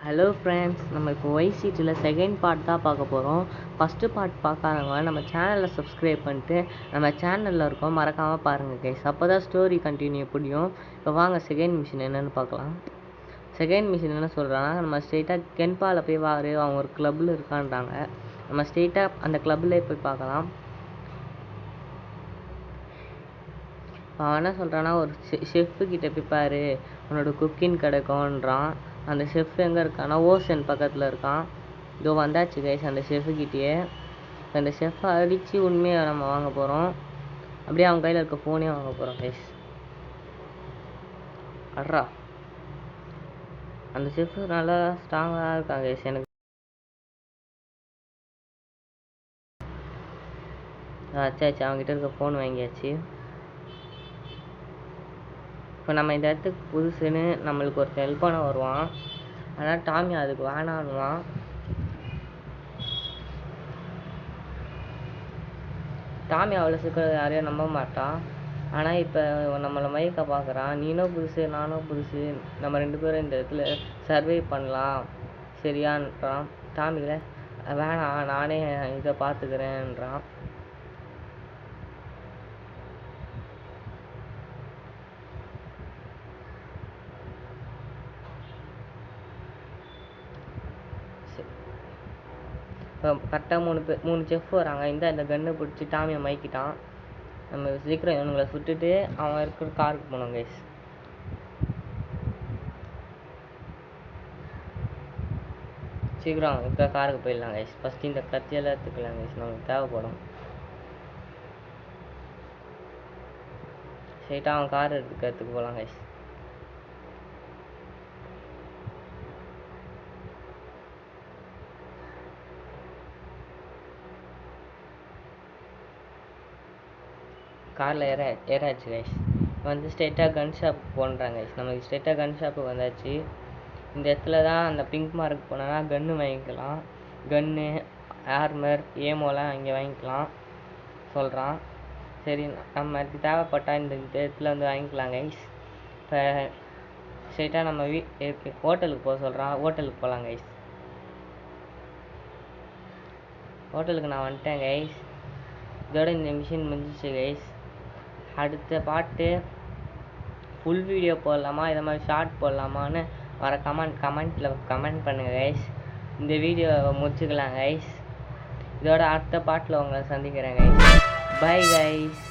Hello friends, நம்ம இப்போ ஒய்சிடியில் second part தான் பார்க்க போகிறோம். ஃபஸ்ட்டு பார்ட் பார்க்காதவங்க நம்ம சேனலில் சப்ஸ்கிரைப் பண்ணிட்டு நம்ம சேனலில் இருக்கோம், மறக்காமல் பாருங்கள் கைஸ். அப்போ தான் ஸ்டோரி கண்டினியூ முடியும். இப்போ வாங்க செகண்ட் மிஷின் என்னென்னு பார்க்கலாம். செகண்ட் மிஷின் என்ன சொல்கிறாங்கன்னா, நம்ம ஸ்ட்ரெயிட்டாக கென்பாவில் போய் வாரு, அவங்க ஒரு கிளப்பில் இருக்கான்றாங்க. நம்ம ஸ்ட்ரெயிட்டாக அந்த கிளப்லேயே போய் பார்க்கலாம். அவன் என்ன சொல்கிறான்னா, ஒரு ஷெஃப்பு கிட்டே போய் பாரு, உன்னோட குக்கிங் கிடைக்கும்ன்றான். அந்த ஷெஃப் எங்கே இருக்கான்னா ஓசன் பக்கத்தில் இருக்கான். இதோ வந்தாச்சு கைஸ் அந்த ஷெஃப்புக்கிட்டேயே. அந்த ஷெஃப்பை அடித்து உண்மையை நம்ம வாங்க போகிறோம். அப்படியே அவன் கையில் இருக்க ஃபோனே வாங்க போகிறோம் கைஸ். அட்ரா, அந்த ஷெஃப்பு நல்லா ஸ்ட்ராங்காக இருக்கான் கைஸ். எனக்கு ஆச்சாச்சு, அவங்ககிட்ட இருக்க ஃபோன் வாங்கியாச்சு. இப்போ நம்ம இந்த இடத்துக்கு புதுசுன்னு நம்மளுக்கு ஒரு ஹெல்ப் பண்ண வருவான். ஆனால் டாமி அதுக்கு வேணான்னுவான். டாமி அவ்வளோ சீக்கிரம் யாரையும் நம்ப மாட்டான். ஆனால் இப்போ நம்மளை மயக்க பார்க்குறான். நீனும் புதுசு நானும் புதுசு, நம்ம 2 பேரும் இந்த இடத்துல சர்வை பண்ணலாம் சரியான்றான். டாமியில் வேணாம், நானே இதை பார்த்துக்கிறேன்றான். இப்போ கரெக்டாக 3 செஃப் வராங்க. இந்த கன்னை பிடிச்சி டாமியை மயக்கிட்டான். நம்ம சீக்கிரம் இவனுங்களை சுட்டுட்டு அவன் இருக்கிற காருக்கு போனோம் கைஸ். சீக்கிரம் இருக்கிற காருக்கு போயிடலாம் கைஸ். ஃபஸ்ட்டு இந்த கத்தியெல்லாம் எடுத்துக்கலாம் கைஸ், நமக்கு தேவைப்படும். ஸ்ட்ரைட்டாக அவன் கார் எடுத்துக்கிறதுக்கு போகலாம் கைஸ். காரில் ஏறாச்சு கைஸ். வந்து ஸ்ட்ரெயிட்டாக கன் ஷாப் போன்றாங்க கைஸ். நமக்கு ஸ்ட்ரெயிட்டாக கன் ஷாப்புக்கு வந்தாச்சு. இந்த இடத்துல தான் அந்த பிங்க் மார்க் போனோன்னா கன்று வாங்கிக்கலாம். கன்று, ஆர்மர், ஏமோலாம் இங்கே வாங்கிக்கலாம் சொல்கிறான். சரி, நமக்கு தேவைப்பட்டால் இந்த இடத்துல வந்து வாங்கிக்கலாம் கைஸ். இப்போ ஸ்ட்ரெயிட்டாக நம்ம ஹோட்டலுக்கு போக சொல்கிறான். ஹோட்டலுக்கு போகலாம் கைஸ். ஹோட்டலுக்கு நான் வந்துட்டேன் கைஸ். இதோட இந்த மிஷின் முடிஞ்சிச்சு கைஸ். அடுத்த பாட்டு ஃபுல் வீடியோ போடலாமா, இதை மாதிரி ஷார்ட் போடலாமான்னு கமெண்ட்டில் கமெண்ட் பண்ணுங்கள் கைஸ். இந்த வீடியோவை முடிச்சுக்கலாம் கைஸ். இதோட அடுத்த பாட்டில் உங்களை சந்திக்கிறேன் கைஸ். Bye guys.